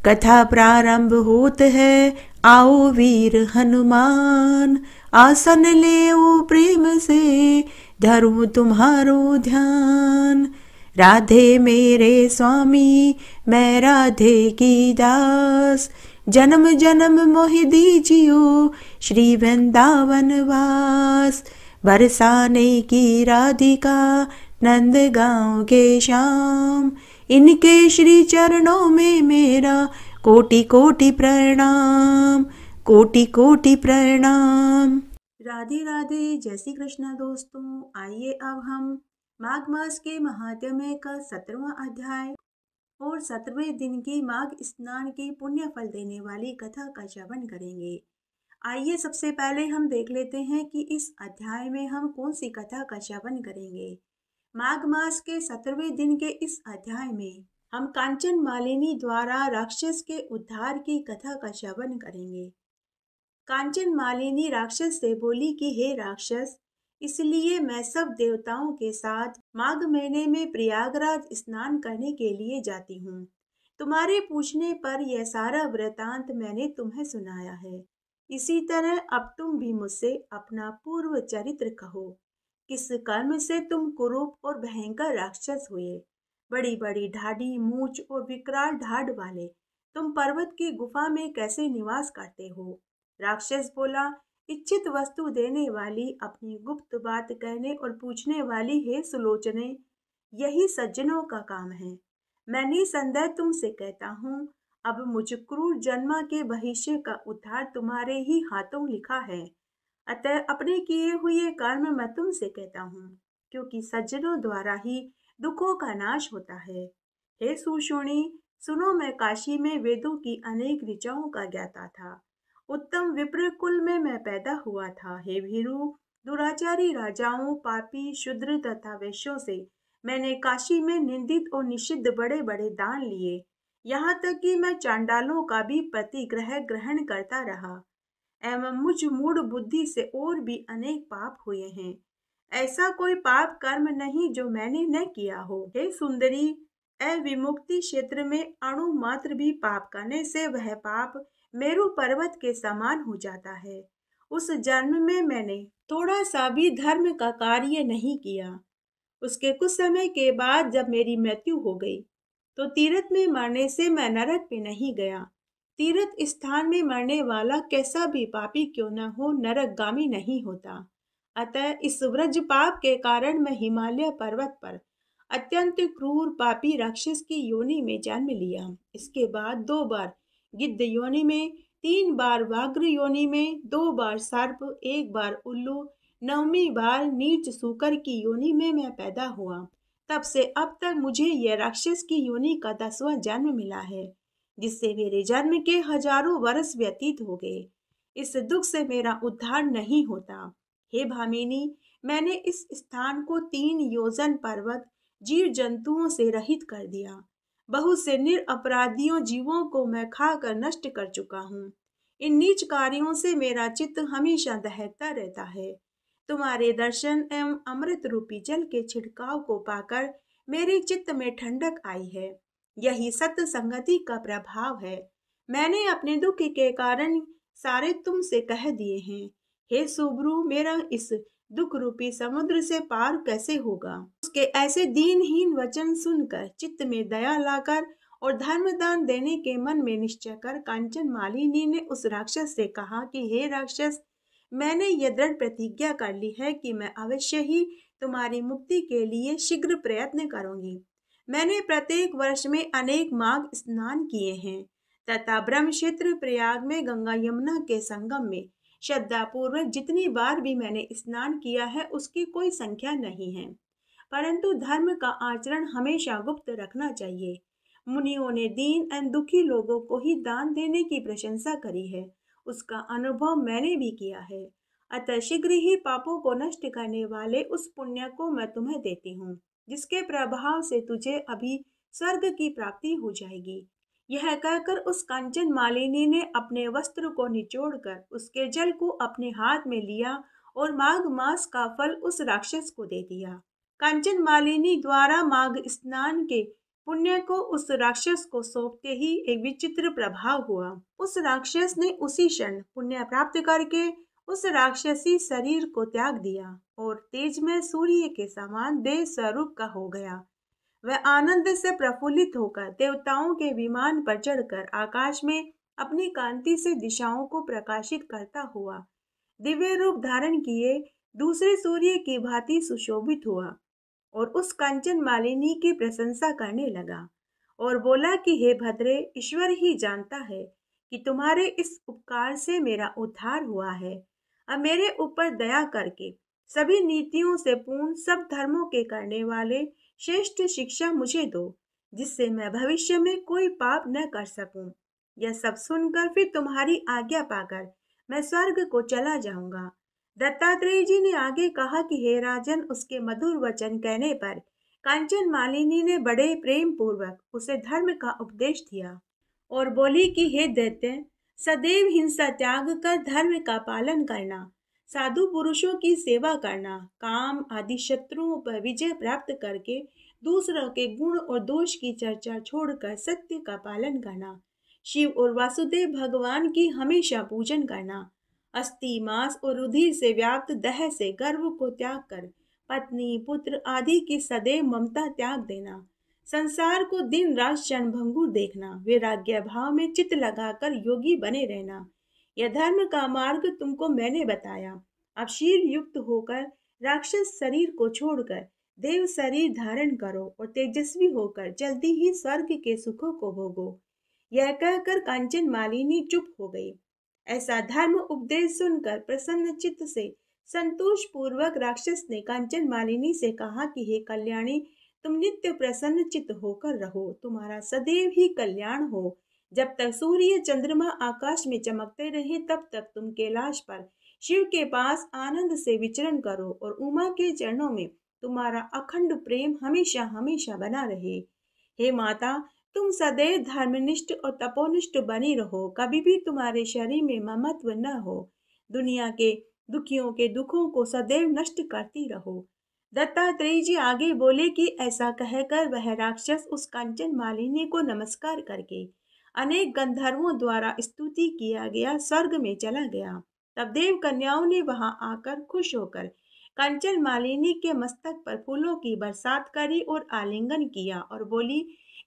कथा प्रारंभ होत है, आओ वीर हनुमान। आसन लेओ प्रेम से, धरूं तुम्हारो ध्यान। राधे मेरे स्वामी, मैं राधे की दास। जन्म जन्म मोहि दीजियो, श्री वृंदावन वास। बरसाने की राधिका, नंद गाँव के श्याम। इनके श्री चरणों में मेरा कोटि कोटि प्रणाम, कोटि कोटि प्रणाम। राधे राधे, जय श्री कृष्ण दोस्तों। आइए अब हम माघ मास के महात्म्य का 17वां अध्याय और 17वें दिन की माघ स्नान की पुण्य फल देने वाली कथा का श्रवण करेंगे। आइए सबसे पहले हम देख लेते हैं कि इस अध्याय में हम कौन सी कथा का श्रवण करेंगे। माघ मास के 17वें दिन के इस अध्याय में हम कांचन मालिनी द्वारा राक्षस के उद्धार की कथा का श्रवण करेंगे। कांचन मालिनी राक्षस से बोली कि हे राक्षस, इसलिए मैं सब देवताओं के साथ माघ महीने में प्रयागराज स्नान करने के लिए जाती हूँ। तुम्हारे पूछने पर यह सारा वृतांत मैंने तुम्हें सुनाया है। इसी तरह अब तुम भी मुझसे अपना पूर्व चरित्र कहो। किस कर्म से तुम कुरूप और भयंकर राक्षस हुए? बड़ी बड़ी ढाडी मूंछ और विकराल ढाड वाले तुम पर्वत की गुफा में कैसे निवास करते हो? राक्षस बोला, इच्छित वस्तु देने वाली, अपनी गुप्त बात कहने और पूछने वाली हे सुलोचने, यही सज्जनों का काम है। मैं निसंदेह तुमसे कहता हूँ, अब मुझ क्रूर जन्मा के भविष्य का उद्धार तुम्हारे ही हाथों लिखा है। अतः अपने किए हुए कर्म मैं तुमसे कहता हूँ, क्योंकि सज्जनों द्वारा ही दुखों का नाश होता है। हे सुशोणी, सुनो, मैं काशी में वेदों की अनेक ऋचाओं का ज्ञाता था। उत्तम विप्र कुल में मैं पैदा हुआ था। हे भीरु, दुराचारी राजाओं, पापी, शूद्र तथा वैश्यों से मैंने काशी में निंदित और निषिद्ध बड़े बड़े दान लिए। यहाँ तक कि मैं चांडालों का भी प्रतिग्रह ग्रहण करता रहा एवं मुझ मूढ़ बुद्धि से और भी अनेक पाप हुए हैं। ऐसा कोई पाप कर्म नहीं जो मैंने न किया हो। हे सुंदरी, अविमुक्ति क्षेत्र में अणु मात्र भी पाप करने से वह पाप मेरु पर्वत के समान हो जाता है। उस जन्म में मैंने थोड़ा सा भी धर्म का कार्य नहीं किया। उसके कुछ समय के बाद जब मेरी मृत्यु हो गई, तो तीर्थ में मरने से मैं नरक में नहीं गया। तीर्थ स्थान में मरने वाला कैसा भी पापी क्यों न हो, नरकगामी नहीं होता। अतः इस व्रज पाप के कारण मैं हिमालय पर्वत पर अत्यंत क्रूर पापी राक्षस की योनि में जन्म लिया। इसके बाद 2 बार गिद्ध योनि में, 3 बार व्याघ्र योनि में, 2 बार सर्प, 1 बार उल्लू, 9वीं बार नीच सूकर की योनि में मैं पैदा हुआ। तब से अब तक मुझे यह राक्षस की योनि का 10वां जन्म मिला है, जिससे मेरे जन्म के हजारों वर्ष व्यतीत हो गए। इस दुख से मेरा उद्धार नहीं होता। हे भामिनी, मैंने इस स्थान को 3 योजन पर्वत जीव जंतुओं से रहित कर दिया। बहुत से निरपराधियों जीवों को मैं खाकर नष्ट कर चुका हूँ। इन नीच कार्यों से मेरा चित्त हमेशा दहकता रहता है। तुम्हारे दर्शन एवं अमृत रूपी जल के छिड़काव को पाकर मेरे चित्त में ठंडक आई है। यही सत्य संगति का प्रभाव है। मैंने अपने दुख के कारण सारे तुमसे कह दिए हैं। हे सुब्रू, मेरा इस दुख रूपी समुद्र से पार कैसे होगा? उसके ऐसे दीनहीन वचन सुनकर चित्त में दया लाकर और धर्मदान देने के मन में निश्चय कर कांचन मालिनी ने उस राक्षस से कहा कि हे राक्षस, मैंने यह दृढ़ प्रतिज्ञा कर ली है कि मैं अवश्य ही तुम्हारी मुक्ति के लिए शीघ्र प्रयत्न करूंगी। मैंने प्रत्येक वर्ष में अनेक माघ स्नान किए हैं तथा ब्रह्म क्षेत्र प्रयाग में गंगा यमुना के संगम में श्रद्धा पूर्वक जितनी बार भी मैंने स्नान किया है उसकी कोई संख्या नहीं है। परंतु धर्म का आचरण हमेशा गुप्त रखना चाहिए। मुनियों ने दीन एवं दुखी लोगों को ही दान देने की प्रशंसा करी है। उसका अनुभव मैंने भी किया है। अतः शीघ्र ही पापों को नष्ट करने वाले उस पुण्य को मैं तुम्हें देती हूँ, जिसके प्रभाव से तुझे अभी स्वर्ग की प्राप्ति हो जाएगी। यह कहकर उस कांचन मालिनी ने अपने वस्त्र को निचोड़कर उसके जल को अपने हाथ में लिया और माघ मास का फल उस राक्षस को दे दिया। कांचन मालिनी द्वारा माघ स्नान के पुण्य को उस राक्षस को सौंपते ही एक विचित्र प्रभाव हुआ। उस राक्षस ने उसी क्षण पुण्य प्राप्त करके उस राक्षसी शरीर को त्याग दिया और तेजमय सूर्य के समान देह स्वरूप का हो गया। वह आनंद से प्रफुल्लित होकर देवताओं के विमान पर चढ़कर आकाश में अपनी कांति से दिशाओं को प्रकाशित करता हुआ दिव्य रूप धारण किए दूसरे सूर्य की भांति सुशोभित हुआ और उस कांचन मालिनी की प्रशंसा करने लगा और बोला कि हे भद्रे, ईश्वर ही जानता है कि तुम्हारे इस उपकार से मेरा उद्धार हुआ है। अब मेरे ऊपर दया करके सभी नीतियों से पूर्ण सब धर्मों के करने वाले श्रेष्ठ शिक्षा मुझे दो, जिससे मैं भविष्य में कोई पाप न कर सकूं। यह सब सुनकर फिर तुम्हारी आज्ञा पाकर मैं स्वर्ग को चला जाऊंगा। दत्तात्रेय जी ने आगे कहा कि हे राजन, उसके मधुर वचन कहने पर कांचन मालिनी ने बड़े प्रेम पूर्वक उसे धर्म का उपदेश दिया और बोली कि हे दैत्य, सदैव हिंसा त्याग कर धर्म का पालन करना, साधु पुरुषों की सेवा करना, काम आदि शत्रुओं पर विजय प्राप्त करके दूसरों के गुण और दोष की चर्चा छोड़कर सत्य का पालन करना, शिव और वासुदेव भगवान की हमेशा पूजन करना, अस्थि मांस और रुधिर से व्याप्त दह से गर्व को त्याग कर पत्नी पुत्र आदि की सदैव ममता त्याग देना, संसार को दिन रात क्षणभंगुर देखना, वैराग्य भाव में चित्त लगाकर योगी बने रहना, यह धर्म का मार्ग तुमको मैंने बताया। अब शील युक्त होकर राक्षस शरीर को छोड़कर देव शरीर धारण करो और तेजस्वी होकर जल्दी ही स्वर्ग के सुखों को भोगो। यह कहकर कांचन मालिनी चुप हो गई। ऐसा धर्म उपदेश सुनकर प्रसन्न चित्त से संतोष पूर्वक राक्षस ने कांचन मालिनी से कहा कि हे कल्याणी, तुम नित्य प्रसन्न चित्त होकर रहो, तुम्हारा सदैव ही कल्याण हो। जब तक सूर्य चंद्रमा आकाश में चमकते रहे तब तक तुम कैलाश पर शिव के पास आनंद से विचरण करो और उमा के चरणों में तुम्हारा अखंड प्रेम हमेशा हमेशा बना रहे। हे माता, तुम सदैव धर्मनिष्ठ और तपोनिष्ठ बनी रहो, कभी भी तुम्हारे शरीर में ममत्व न हो, दुनिया के दुखियों के दुखों को सदैव नष्ट करती रहो। दत्तात्रेय जी आगे बोले कि ऐसा कहकर वह राक्षस उस कांचन मालिनी को नमस्कार करके अनेक गंधर्वों द्वारा स्तुति किया गया स्वर्ग में चला गया। तब देव कन्याओं ने वहां आकर खुश होकर कांचन मालिनी के मस्तक पर फूलों की बरसात करी और आलिंगन किया और बोली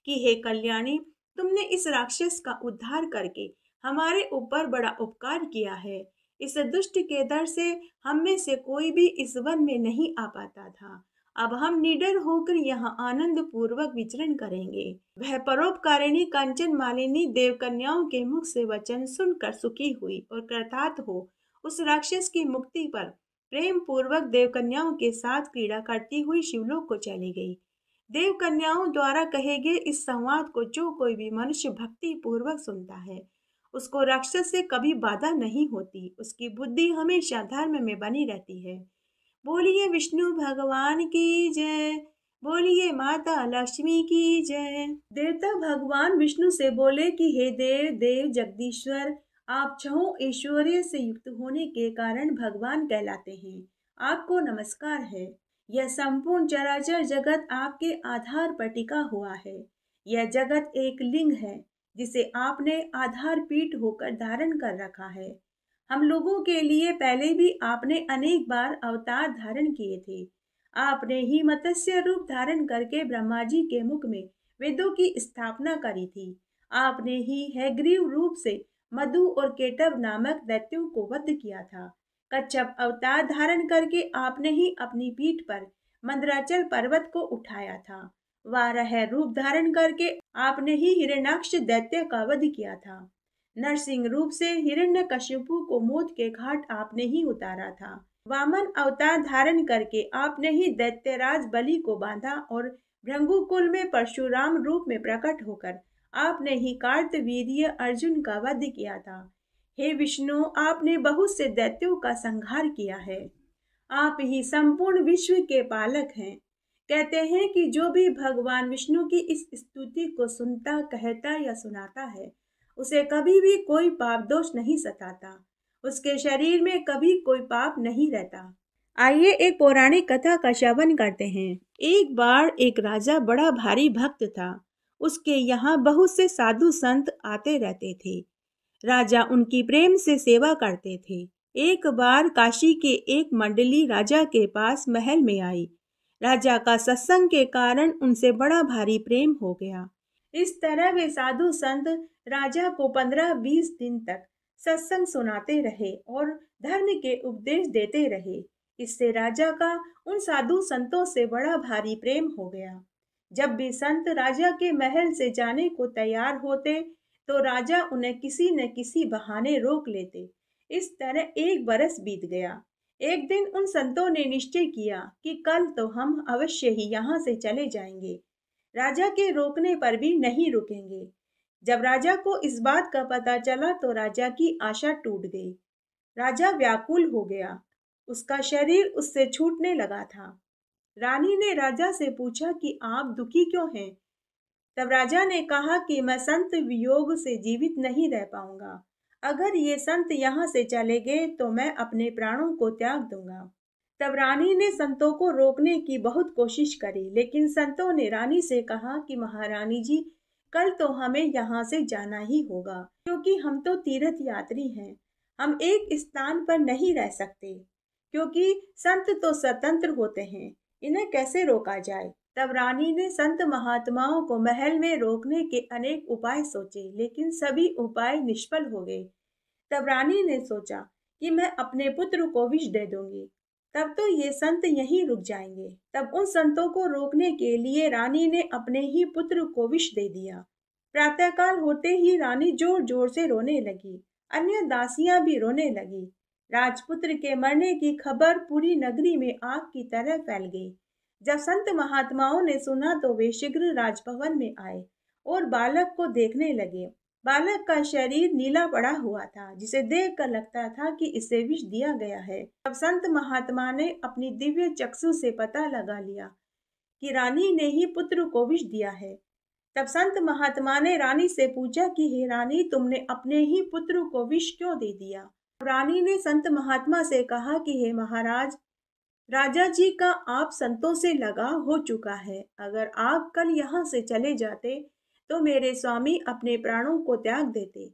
कि हे कल्याणी, तुमने इस राक्षस का उद्धार करके हमारे ऊपर बड़ा उपकार किया है। इस दुष्ट के डर से हम में से कोई भी इस वन में नहीं आ पाता था। अब हम निडर होकर यहाँ आनंद पूर्वक विचरण करेंगे। वह परोपकारिणी कांचन मालिनी देव कन्याओं के मुख से वचन सुनकर सुखी हुई और कृतार्थ हो उस राक्षस की मुक्ति पर प्रेम पूर्वक देव कन्याओं के साथ क्रीड़ा करती हुई शिवलोक को चली गई। देव कन्याओं द्वारा कहे गए इस संवाद को जो कोई भी मनुष्य भक्ति पूर्वक सुनता है, उसको राक्षस से कभी बाधा नहीं होती, उसकी बुद्धि हमेशा धर्म में बनी रहती है। बोलिए विष्णु भगवान की जय, बोलिए माता लक्ष्मी की जय। देवता भगवान विष्णु से बोले कि हे देव देव जगदीश्वर, आप छहों ऐश्वर्य से युक्त होने के कारण भगवान कहलाते हैं। आपको नमस्कार है। यह संपूर्ण चराचर जगत आपके आधार पर टिका हुआ है। यह जगत एक लिंग है जिसे आपने आधार पीठ होकर धारण कर रखा है। हम लोगों के लिए पहले भी आपने अनेक बार अवतार धारण किए थे। आपने ही मत्स्य रूप धारण करके ब्रह्मा जी के मुख में वेदों की स्थापना करी थी। आपने ही हैग्रीव रूप से मधु और केटव नामक दैत्यों को वध किया था। कच्छप अवतार धारण करके आपने ही अपनी पीठ पर मंदराचल पर्वत को उठाया था। वाराह रूप धारण करके आपने ही हिरण्याक्ष दैत्य का वध किया था। नरसिंह रूप से हिरण्यकशिपु को मौत के घाट आपने ही उतारा था। वामन अवतार धारण करके आपने ही दैत्यराज बलि को बांधा और भृंगुकुल में परशुराम रूप में प्रकट होकर आपने ही कार्तवीर्य अर्जुन का वध किया था। हे विष्णु, आपने बहुत से दैत्यों का संहार किया है। आप ही संपूर्ण विश्व के पालक हैं। कहते हैं कि जो भी भगवान विष्णु की इस स्तुति को सुनता, कहता या सुनाता है, उसे कभी भी कोई पाप दोष नहीं सताता, उसके शरीर में कभी कोई पाप नहीं रहता। आइए एक पौराणिक कथा का श्रवण करते हैं। एक बार एक राजा बड़ा भारी भक्त था। उसके यहाँ बहुत से साधु संत आते रहते थे। राजा उनकी प्रेम से सेवा करते थे। एक बार काशी के एक मंडली राजा के पास महल में आई। राजा का सत्संग के कारण उनसे बड़ा भारी प्रेम हो गया। इस तरह वे साधु संत राजा को 15-20 दिन तक सत्संग सुनाते रहे और धर्म के उपदेश देते रहे। इससे राजा का उन साधु संतों से बड़ा भारी प्रेम हो गया। जब भी संत राजा के महल से जाने को तैयार होते तो राजा उन्हें किसी न किसी बहाने रोक लेते। इस तरह 1 बरस बीत गया। एक दिन उन संतों ने निश्चय किया कि कल तो हम अवश्य ही यहाँ से चले जाएंगे, राजा के रोकने पर भी नहीं रुकेंगे। जब राजा को इस बात का पता चला तो राजा की आशा टूट गई। राजा व्याकुल हो गया, उसका शरीर उससे छूटने लगा था। रानी ने राजा से पूछा कि आप दुखी क्यों हैं? तब राजा ने कहा कि मैं संत वियोग से जीवित नहीं रह पाऊंगा। अगर ये संत यहाँ से चले गए तो मैं अपने प्राणों को त्याग दूंगा। तब रानी ने संतों को रोकने की बहुत कोशिश करी, लेकिन संतों ने रानी से कहा कि महारानी जी, कल तो हमें यहाँ से जाना ही होगा, क्योंकि हम तो तीर्थ यात्री हैं। हम एक स्थान पर नहीं रह सकते, क्योंकि संत तो स्वतंत्र होते हैं, इन्हें कैसे रोका जाए। तब रानी ने संत महात्माओं को महल में रोकने के अनेक उपाय सोचे, लेकिन सभी उपाय निष्फल हो गए। तब रानी ने सोचा कि मैं अपने पुत्र को विष दे दूंगी, तब तो ये संत यहीं रुक जाएंगे। तब उन संतों को रोकने के लिए रानी ने अपने ही पुत्र को विष दे दिया। प्रातःकाल होते ही रानी जोर जोर से रोने लगी। अन्य दासियां भी रोने लगी। राजपुत्र के मरने की खबर पूरी नगरी में आग की तरह फैल गई। जब संत महात्माओं ने सुना तो वे शीघ्र राजभवन में आए और बालक को देखने लगे। बालक का शरीर नीला पड़ा हुआ था, जिसे देखकर लगता था कि इसे विष दिया गया है। तब संत महात्मा ने अपनी दिव्य चक्षु से पता लगा लिया कि रानी ने ही पुत्र को विष दिया है। तब संत महात्मा ने रानी से पूछा कि हे रानी, तुमने अपने ही पुत्र को विष क्यों दे दिया? रानी ने संत महात्मा से कहा कि हे महाराज, राजा जी का आप संतों से लगाव हो चुका है। अगर आप कल यहाँ से चले जाते तो मेरे स्वामी अपने प्राणों को त्याग देते।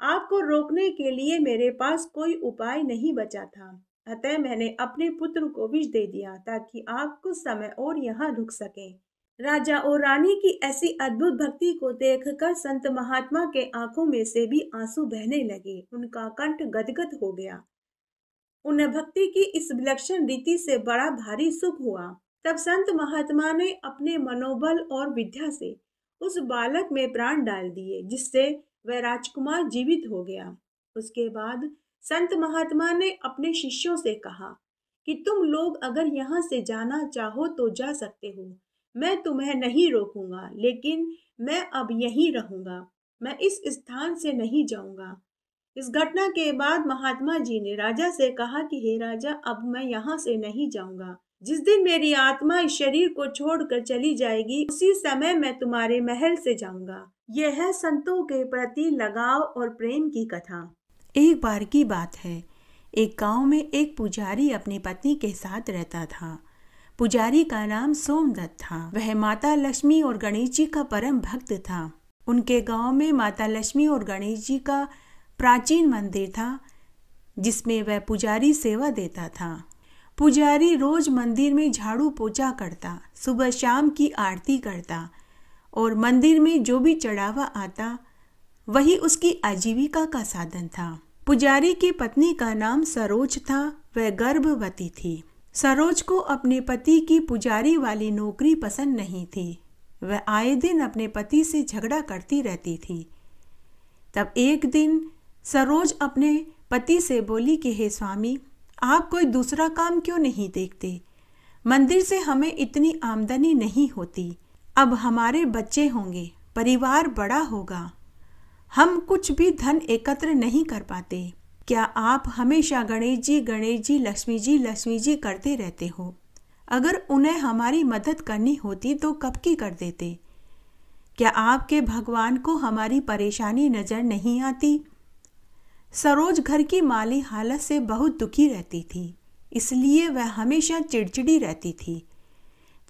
आपको रोकने के लिए मेरे पास कोई उपाय नहीं बचा था, अतः मैंने अपने पुत्र को विष दे दिया ताकि आप कुछ समय और यहाँ रुक सकें। राजा और रानी की ऐसी अद्भुत भक्ति को देखकर संत महात्मा के आंखों में से भी आंसू बहने लगे। उनका कंठ गदगद हो गया। उन्हें भक्ति की इस विलक्षण रीति से बड़ा भारी सुख हुआ। तब संत महात्मा ने अपने मनोबल और विद्या से उस बालक में प्राण डाल दिए, जिससे वह राजकुमार जीवित हो गया। उसके बाद संत महात्मा ने अपने शिष्यों से कहा कि तुम लोग अगर यहाँ से जाना चाहो तो जा सकते हो, मैं तुम्हें नहीं रोकूंगा, लेकिन मैं अब यहीं रहूंगा, मैं इस स्थान से नहीं जाऊंगा। इस घटना के बाद महात्मा जी ने राजा से कहा कि हे राजा, अब मैं यहाँ से नहीं जाऊंगा। जिस दिन मेरी आत्मा इस शरीर को छोड़कर चली जाएगी, उसी समय मैं तुम्हारे महल से जाऊंगा। यह है संतों के प्रति लगाव और प्रेम की कथा। एक बार की बात है, एक गांव में एक पुजारी अपनी पत्नी के साथ रहता था। पुजारी का नाम सोमदत्त था। वह माता लक्ष्मी और गणेश जी का परम भक्त था। उनके गांव में माता लक्ष्मी और गणेश जी का प्राचीन मंदिर था, जिसमें वह पुजारी सेवा देता था। पुजारी रोज मंदिर में झाड़ू पोछा करता, सुबह शाम की आरती करता और मंदिर में जो भी चढ़ावा आता वही उसकी आजीविका का साधन था। पुजारी की पत्नी का नाम सरोज था। वह गर्भवती थी। सरोज को अपने पति की पुजारी वाली नौकरी पसंद नहीं थी। वह आए दिन अपने पति से झगड़ा करती रहती थी। तब एक दिन सरोज अपने पति से बोली कि हे स्वामी, आप कोई दूसरा काम क्यों नहीं देखते? मंदिर से हमें इतनी आमदनी नहीं होती। अब हमारे बच्चे होंगे, परिवार बड़ा होगा, हम कुछ भी धन एकत्र नहीं कर पाते। क्या आप हमेशा गणेश जी, लक्ष्मी जी करते रहते हो? अगर उन्हें हमारी मदद करनी होती तो कब की कर देते। क्या आपके भगवान को हमारी परेशानी नजर नहीं आती? सरोज घर की माली हालत से बहुत दुखी रहती थी, इसलिए वह हमेशा चिड़चिड़ी रहती थी।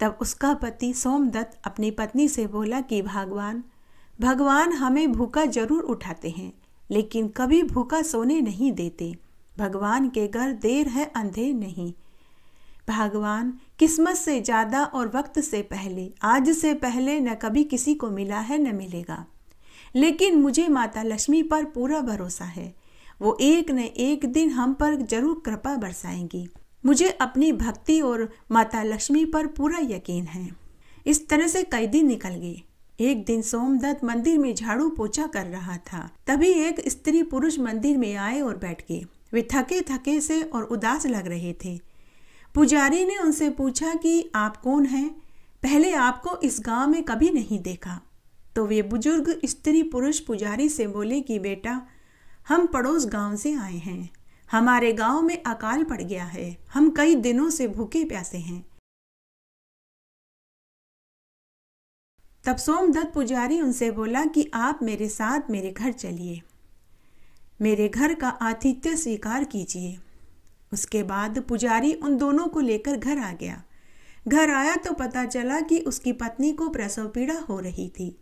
तब उसका पति सोमदत्त अपनी पत्नी से बोला कि भगवान हमें भूखा जरूर उठाते हैं, लेकिन कभी भूखा सोने नहीं देते। भगवान के घर देर है अंधेर नहीं। भगवान किस्मत से ज़्यादा और वक्त से पहले, आज से पहले न कभी किसी को मिला है न मिलेगा। लेकिन मुझे माता लक्ष्मी पर पूरा भरोसा है, वो एक न एक दिन हम पर जरूर कृपा बरसाएंगी। मुझे अपनी भक्ति और माता लक्ष्मी पर पूरा यकीन है। इस तरह से कई दिन निकल गए। एक दिन सोमदत्त मंदिर में झाड़ू पोछा कर रहा था। तभी एक स्त्री पुरुष मंदिर में आए और बैठ गए। वे थके थके से और उदास लग रहे थे। पुजारी ने उनसे पूछा कि आप कौन हैं? पहले आपको इस गांव में कभी नहीं देखा। तो वे बुजुर्ग स्त्री पुरुष पुजारी से बोले कि बेटा, हम पड़ोस गांव से आए हैं। हमारे गांव में अकाल पड़ गया है। हम कई दिनों से भूखे प्यासे हैं। तब सोमदत्त पुजारी उनसे बोला कि आप मेरे साथ मेरे घर चलिए, मेरे घर का आतिथ्य स्वीकार कीजिए। उसके बाद पुजारी उन दोनों को लेकर घर आ गया। घर आया तो पता चला कि उसकी पत्नी को प्रसव पीड़ा हो रही थी।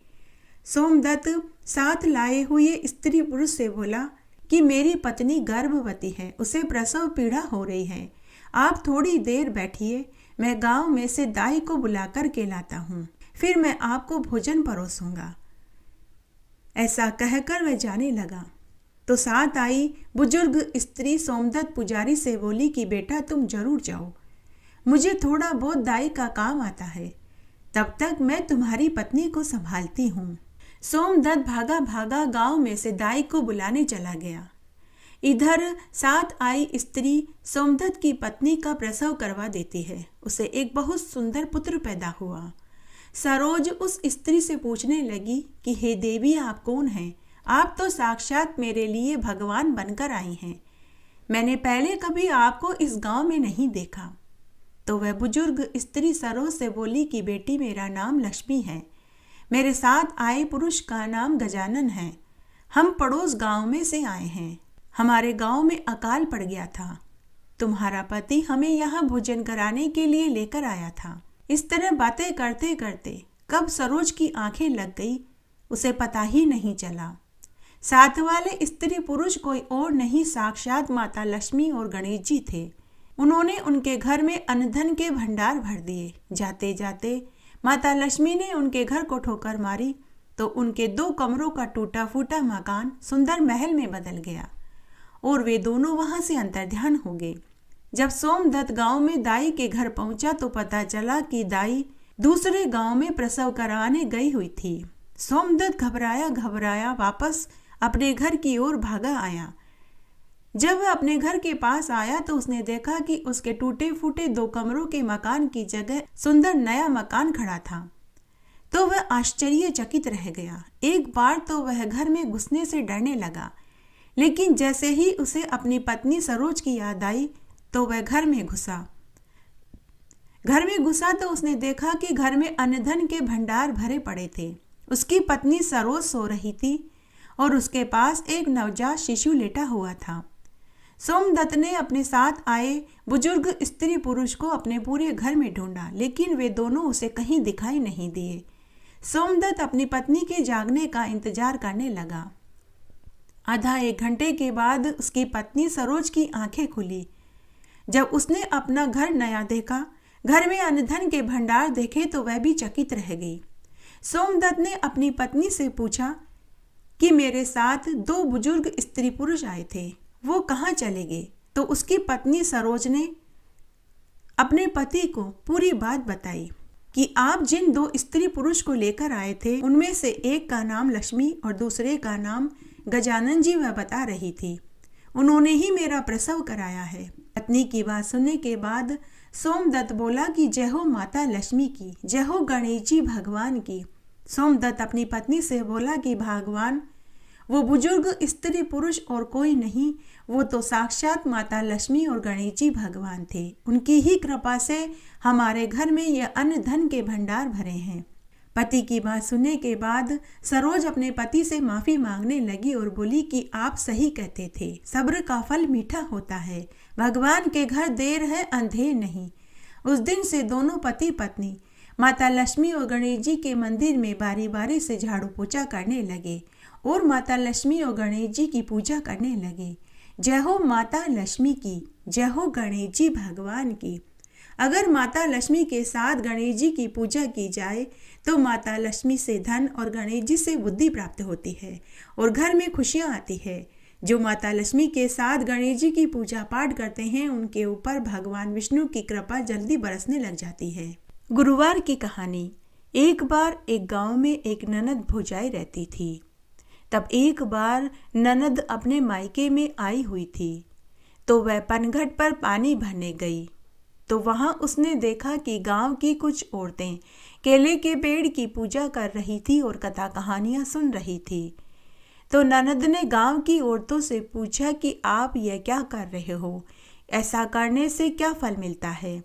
सोमदत्त साथ लाए हुए स्त्री पुरुष से बोला कि मेरी पत्नी गर्भवती है, उसे प्रसव पीड़ा हो रही है। आप थोड़ी देर बैठिए, मैं गांव में से दाई को बुलाकर के लाता हूँ, फिर मैं आपको भोजन परोसूंगा। ऐसा कहकर वह जाने लगा तो साथ आई बुजुर्ग स्त्री सोमदत्त पुजारी से बोली कि बेटा तुम जरूर जाओ, मुझे थोड़ा बहुत दाई का काम आता है, तब तक मैं तुम्हारी पत्नी को संभालती हूँ। सोमदत्त भागा भागा गांव में से दाई को बुलाने चला गया। इधर साथ आई स्त्री सोमदत्त की पत्नी का प्रसव करवा देती है। उसे एक बहुत सुंदर पुत्र पैदा हुआ। सरोज उस स्त्री से पूछने लगी कि हे देवी, आप कौन हैं? आप तो साक्षात मेरे लिए भगवान बनकर आई हैं। मैंने पहले कभी आपको इस गांव में नहीं देखा। तो वह बुजुर्ग स्त्री सरोज से बोली कि बेटी, मेरा नाम लक्ष्मी है, मेरे साथ आए पुरुष का नाम गजानन है। हम पड़ोस गांव में से आए हैं। हमारे गांव में अकाल पड़ गया था। तुम्हारा पति हमें यहाँ भोजन कराने के लिए लेकर आया था। इस तरह बातें करते करते कब सरोज की आंखें लग गई, उसे पता ही नहीं चला। साथ वाले स्त्री पुरुष कोई और नहीं, साक्षात माता लक्ष्मी और गणेश जी थे। उन्होंने उनके घर में अन्न-धन के भंडार भर दिए। जाते जाते माता लक्ष्मी ने उनके घर को ठोकर मारी तो उनके 2 कमरों का टूटा फूटा मकान सुंदर महल में बदल गया और वे दोनों वहां से अंतर्ध्यान हो गए। जब सोमदत्त गांव में दाई के घर पहुंचा तो पता चला कि दाई दूसरे गांव में प्रसव कराने गई हुई थी। सोमदत्त घबराया घबराया वापस अपने घर की ओर भागा आया। जब वह अपने घर के पास आया तो उसने देखा कि उसके टूटे फूटे 2 कमरों के मकान की जगह सुंदर नया मकान खड़ा था। तो वह आश्चर्यचकित रह गया। एक बार तो वह घर में घुसने से डरने लगा, लेकिन जैसे ही उसे अपनी पत्नी सरोज की याद आई तो वह घर में घुसा तो उसने देखा कि घर में अन्न-धन के भंडार भरे पड़े थे। उसकी पत्नी सरोज सो रही थी और उसके पास एक नवजात शिशु लेटा हुआ था। सोमदत्त ने अपने साथ आए बुजुर्ग स्त्री पुरुष को अपने पूरे घर में ढूंढा, लेकिन वे दोनों उसे कहीं दिखाई नहीं दिए। सोमदत्त अपनी पत्नी के जागने का इंतजार करने लगा। आधा 1 घंटे के बाद उसकी पत्नी सरोज की आंखें खुली। जब उसने अपना घर नया देखा, घर में अन्न-धन के भंडार देखे तो वह भी चकित रह गई। सोमदत्त ने अपनी पत्नी से पूछा कि मेरे साथ 2 बुजुर्ग स्त्री पुरुष आए थे, वो कहाँ चले गए? तो उसकी पत्नी सरोज ने अपने पति को पूरी बात बताई कि आप जिन 2 स्त्री पुरुष को लेकर आए थे उनमें से एक का नाम लक्ष्मी और दूसरे का नाम गजानन जी वह बता रही थी। उन्होंने ही मेरा प्रसव कराया है। पत्नी की बात सुनने के बाद सोमदत्त बोला कि जय हो माता लक्ष्मी की, जय हो गणेश जी भगवान की। सोमदत्त अपनी पत्नी से बोला कि भगवान, वो बुजुर्ग स्त्री पुरुष और कोई नहीं, वो तो साक्षात माता लक्ष्मी और गणेश जी भगवान थे। उनकी ही कृपा से हमारे घर में ये अन्न धन के भंडार भरे हैं। पति की बात सुनने के बाद सरोज अपने पति से माफ़ी मांगने लगी और बोली कि आप सही कहते थे, सब्र का फल मीठा होता है। भगवान के घर देर है अंधेर नहीं। उस दिन से दोनों पति पत्नी माता लक्ष्मी और गणेश जी के मंदिर में बारी बारी से झाड़ू पोछा करने लगे और माता लक्ष्मी और गणेश जी की पूजा करने लगे। जय हो माता लक्ष्मी की, जय हो गणेश जी भगवान की। अगर माता लक्ष्मी के साथ गणेश जी की पूजा की जाए तो माता लक्ष्मी से धन और गणेश जी से बुद्धि प्राप्त होती है और घर में खुशियाँ आती है। जो माता लक्ष्मी के साथ गणेश जी की पूजा पाठ करते हैं उनके ऊपर भगवान विष्णु की कृपा जल्दी बरसने लग जाती है। गुरुवार की कहानी। एक बार एक गांव में एक ननद भौजाई रहती थी। तब एक बार ननद अपने मायके में आई हुई थी तो वह पनघट पर पानी भरने गई तो वहां उसने देखा कि गांव की कुछ औरतें केले के पेड़ की पूजा कर रही थी और कथा कहानियां सुन रही थी। तो ननद ने गांव की औरतों से पूछा कि आप यह क्या कर रहे हो, ऐसा करने से क्या फल मिलता है।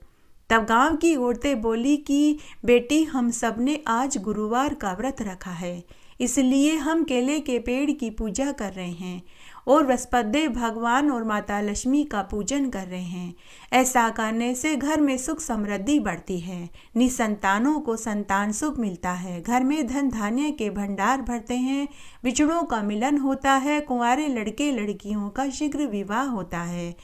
तब गांव की औरतें बोली कि बेटी, हम सब ने आज गुरुवार का व्रत रखा है, इसलिए हम केले के पेड़ की पूजा कर रहे हैं और बृहस्पति भगवान और माता लक्ष्मी का पूजन कर रहे हैं। ऐसा करने से घर में सुख समृद्धि बढ़ती है, निसंतानों को संतान सुख मिलता है, घर में धन धान्य के भंडार भरते हैं, बिछड़ों का मिलन होता है, कुंवारे लड़के लड़कियों का शीघ्र विवाह होता है।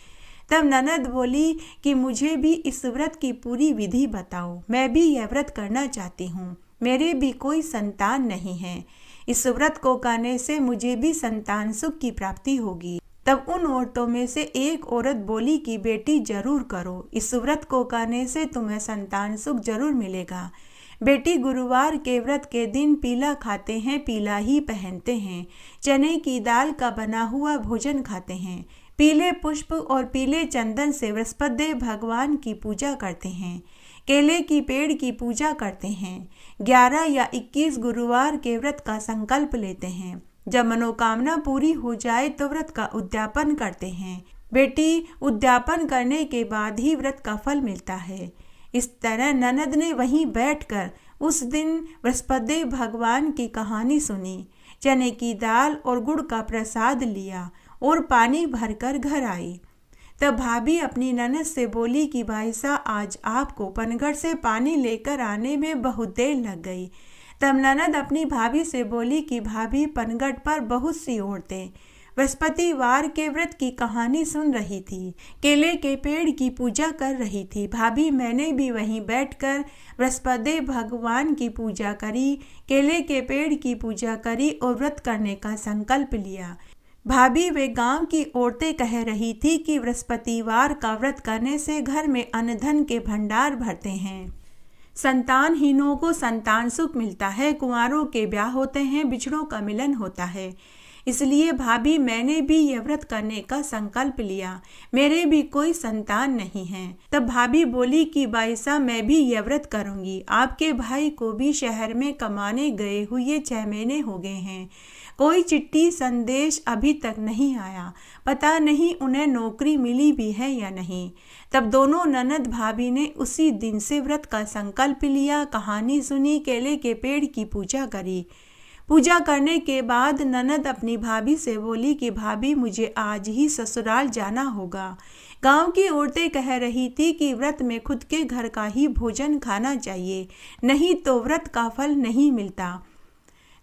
तब ननद बोली कि मुझे भी इस व्रत की पूरी विधि बताओ, मैं भी यह व्रत करना चाहती हूँ, मेरे भी कोई संतान नहीं है, इस व्रत को करने से मुझे भी संतान सुख की प्राप्ति होगी। तब उन औरतों में से एक औरत बोली कि बेटी जरूर करो, इस व्रत को करने से तुम्हें संतान सुख जरूर मिलेगा। बेटी, गुरुवार के व्रत के दिन पीला खाते हैं, पीला ही पहनते हैं, चने की दाल का बना हुआ भोजन खाते हैं, पीले पुष्प और पीले चंदन से बृहस्पति भगवान की पूजा करते हैं, केले की पेड़ की पूजा करते हैं, 11 या 21 गुरुवार के व्रत का संकल्प लेते हैं। जब मनोकामना पूरी हो जाए तो व्रत का उद्यापन करते हैं। बेटी, उद्यापन करने के बाद ही व्रत का फल मिलता है। इस तरह ननद ने वहीं बैठकर उस दिन बृहस्पति भगवान की कहानी सुनी, चने की दाल और गुड़ का प्रसाद लिया और पानी भरकर घर आई। तब भाभी अपनी ननद से बोली कि भाई साहब, आज आपको पनघट से पानी लेकर आने में बहुत देर लग गई। तब ननद अपनी भाभी से बोली कि भाभी, पनघट पर बहुत सी औरतें बृहस्पतिवार के व्रत की कहानी सुन रही थी, केले के पेड़ की पूजा कर रही थी। भाभी, मैंने भी वहीं बैठकर बृहस्पति भगवान की पूजा करी, केले के पेड़ की पूजा करी और व्रत करने का संकल्प लिया। भाभी, वे गांव की औरतें कह रही थी कि बृहस्पतिवार का व्रत करने से घर में अन्न धन के भंडार भरते हैं, संतानहीनों को संतान सुख मिलता है, कुंवारों के ब्याह होते हैं, बिछड़ों का मिलन होता है। इसलिए भाभी, मैंने भी यह व्रत करने का संकल्प लिया, मेरे भी कोई संतान नहीं है। तब भाभी बोली कि भाई साहब, मैं भी यह व्रत करूंगी। आपके भाई को भी शहर में कमाने गए हुए 6 महीने हो गए हैं, कोई चिट्ठी संदेश अभी तक नहीं आया, पता नहीं उन्हें नौकरी मिली भी है या नहीं। तब दोनों ननद भाभी ने उसी दिन से व्रत का संकल्प लिया, कहानी सुनी, केले के पेड़ की पूजा करी। पूजा करने के बाद ननद अपनी भाभी से बोली कि भाभी, मुझे आज ही ससुराल जाना होगा। गांव की औरतें कह रही थी कि व्रत में खुद के घर का ही भोजन खाना चाहिए, नहीं तो व्रत का फल नहीं मिलता।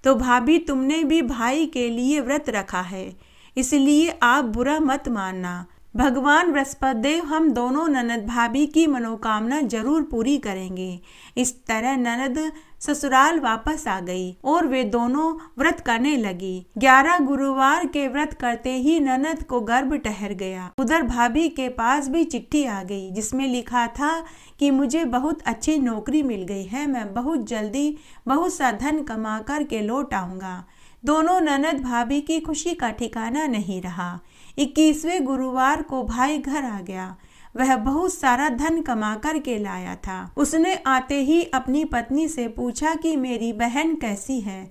तो भाभी, तुमने भी भाई के लिए व्रत रखा है, इसलिए आप बुरा मत मानना। भगवान बृहस्पति हम दोनों ननद भाभी की मनोकामना जरूर पूरी करेंगे। इस तरह ननद ससुराल वापस आ गई और वे दोनों व्रत करने लगी। 11 गुरुवार के व्रत करते ही ननद को गर्भ ठहर गया। उधर भाभी के पास भी चिट्ठी आ गई जिसमें लिखा था कि मुझे बहुत अच्छी नौकरी मिल गई है, मैं बहुत जल्दी बहुत सा धन कमा कर के लौट आऊंगा। दोनों ननद भाभी की खुशी का ठिकाना नहीं रहा। 21वें गुरुवार को भाई घर आ गया। वह बहुत सारा धन कमा कर के लाया था। उसने आते ही अपनी पत्नी से पूछा कि मेरी बहन कैसी है।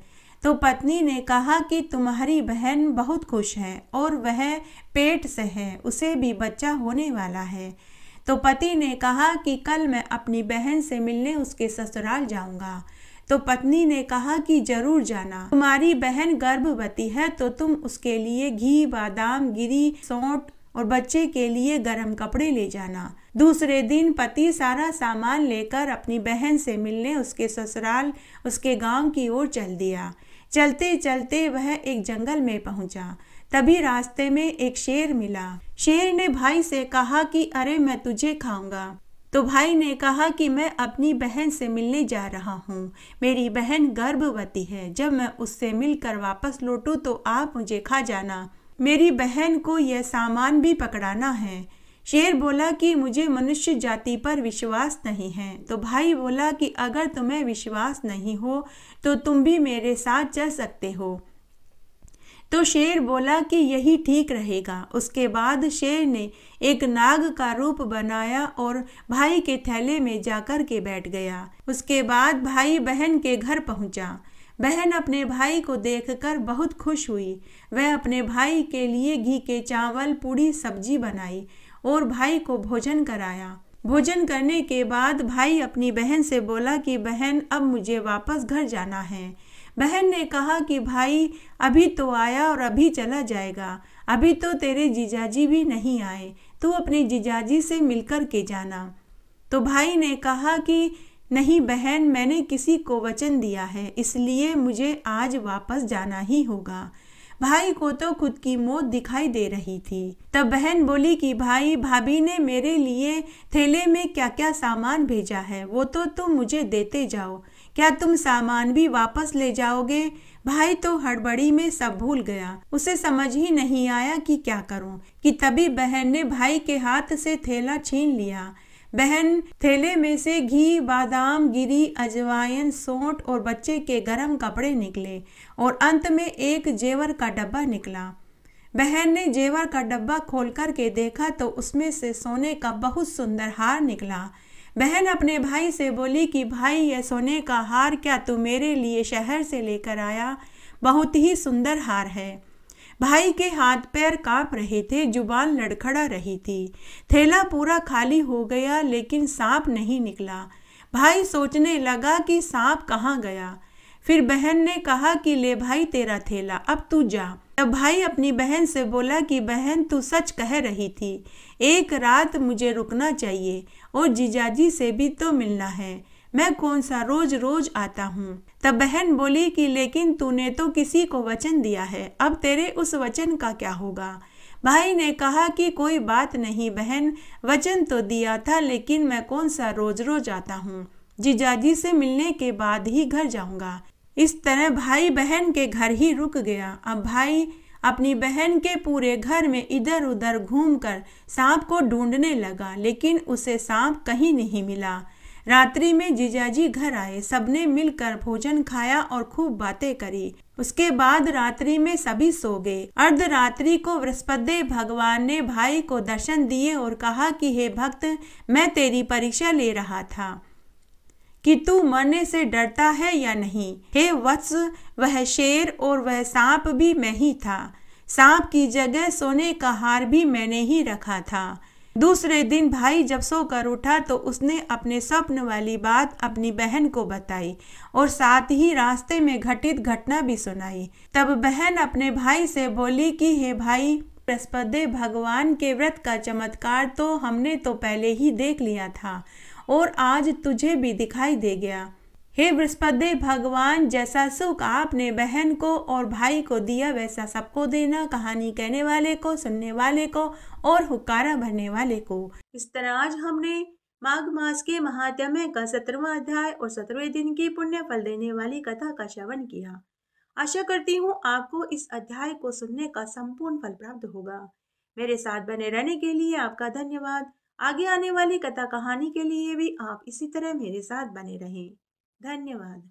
तो पत्नी ने कहा कि तुम्हारी बहन बहुत खुश है और वह पेट से है, उसे भी बच्चा होने वाला है। तो पति ने कहा कि कल मैं अपनी बहन से मिलने उसके ससुराल जाऊंगा। तो पत्नी ने कहा कि जरूर जाना, तुम्हारी बहन गर्भवती है तो तुम उसके लिए घी, बादाम, गिरी, सौंठ और बच्चे के लिए गर्म कपड़े ले जाना। दूसरे दिन पति सारा सामान लेकर अपनी बहन से मिलने उसके ससुराल, उसके गांव की ओर चल दिया। चलते चलते वह एक जंगल में पहुंचा। तभी रास्ते में एक शेर मिला। शेर ने भाई से कहा कि अरे मैं तुझे खाऊंगा। तो भाई ने कहा कि मैं अपनी बहन से मिलने जा रहा हूँ, मेरी बहन गर्भवती है, जब मैं उससे मिलकर वापस लौटूं तो आप मुझे खा जाना, मेरी बहन को यह सामान भी पकड़ाना है। शेर बोला कि मुझे मनुष्य जाति पर विश्वास नहीं है। तो भाई बोला कि अगर तुम्हें विश्वास नहीं हो तो तुम भी मेरे साथ चल सकते हो। तो शेर बोला कि यही ठीक रहेगा। उसके बाद शेर ने एक नाग का रूप बनाया और भाई के थैले में जाकर के बैठ गया। उसके बाद भाई बहन के घर पहुंचा। बहन अपने भाई को देखकर बहुत खुश हुई। वह अपने भाई के लिए घी के चावल, पूड़ी, सब्जी बनाई और भाई को भोजन कराया। भोजन करने के बाद भाई अपनी बहन से बोला कि बहन अब मुझे वापस घर जाना है। बहन ने कहा कि भाई अभी तो आया और अभी चला जाएगा, अभी तो तेरे जीजाजी भी नहीं आए, तू अपने जीजाजी से मिलकर के जाना। तो भाई ने कहा कि नहीं बहन, मैंने किसी को वचन दिया है, इसलिए मुझे आज वापस जाना ही होगा। भाई को तो खुद की मौत दिखाई दे रही थी। तब बहन बोली कि भाई, भाभी ने मेरे लिए थैले में क्या क्या सामान भेजा है वो तो तुम मुझे देते जाओ, क्या तुम सामान भी वापस ले जाओगे? भाई तो हड़बड़ी में सब भूल गया, उसे समझ ही नहीं आया कि क्या करूं कि तभी बहन ने भाई के हाथ से थैला छीन लिया। बहन थैले में से घी, बादाम, गिरी, अजवाइन, सौंठ और बच्चे के गर्म कपड़े निकले और अंत में एक जेवर का डब्बा निकला। बहन ने जेवर का डब्बा खोल कर के देखा तो उसमें से सोने का बहुत सुंदर हार निकला। बहन अपने भाई से बोली कि भाई, यह सोने का हार क्या तू मेरे लिए शहर से लेकर आया? बहुत ही सुंदर हार है। भाई के हाथ पैर कांप रहे थे, जुबान लड़खड़ा रही थी। थैला पूरा खाली हो गया लेकिन सांप नहीं निकला। भाई सोचने लगा कि सांप कहाँ गया। फिर बहन ने कहा कि ले भाई तेरा थैला, अब तू जा। तब भाई अपनी बहन से बोला कि बहन, तू सच कह रही थी, एक रात मुझे रुकना चाहिए और जीजाजी से भी तो मिलना है, मैं कौन सा रोज रोज आता हूँ। तब बहन बोली कि लेकिन तूने तो किसी को वचन दिया है, अब तेरे उस वचन का क्या होगा? भाई ने कहा कि कोई बात नहीं बहन, वचन तो दिया था लेकिन मैं कौन सा रोज रोज आता हूँ, जीजाजी से मिलने के बाद ही घर जाऊंगा। इस तरह भाई बहन के घर ही रुक गया। अब भाई अपनी बहन के पूरे घर में इधर उधर घूमकर सांप को ढूंढने लगा लेकिन उसे सांप कहीं नहीं मिला। रात्रि में जीजाजी घर आए, सबने मिलकर भोजन खाया और खूब बातें करी। उसके बाद रात्रि में सभी सो गए। अर्धरात्रि को बृहस्पति भगवान ने भाई को दर्शन दिए और कहा कि हे भक्त, मैं तेरी परीक्षा ले रहा था कि तू मरने से डरता है या नहीं। हे वत्स, वह शेर और वह सांप भी मैं ही था। सांप की जगह सोने का हार भी मैंने ही रखा था। दूसरे दिन भाई जब सोकर उठा तो उसने अपने स्वप्न वाली बात अपनी बहन को बताई और साथ ही रास्ते में घटित घटना भी सुनाई। तब बहन अपने भाई से बोली कि हे भाई, बृहस्पति भगवान के व्रत का चमत्कार तो हमने तो पहले ही देख लिया था और आज तुझे भी दिखाई दे गया। हे बृहस्पति भगवान, जैसा सुख आपने बहन को और भाई को दिया वैसा सबको देना, कहानी कहने वाले को, सुनने वाले को और हुक्कारा भरने वाले को। इस तरह आज हमने माघ मास के महात्म्य का 17वां अध्याय और 17वें दिन की पुण्य फल देने वाली कथा का श्रवण किया। आशा करती हूँ आपको इस अध्याय को सुनने का संपूर्ण फल प्राप्त होगा। मेरे साथ बने रहने के लिए आपका धन्यवाद। आगे आने वाली कथा कहानी के लिए भी आप इसी तरह मेरे साथ बने रहें। धन्यवाद।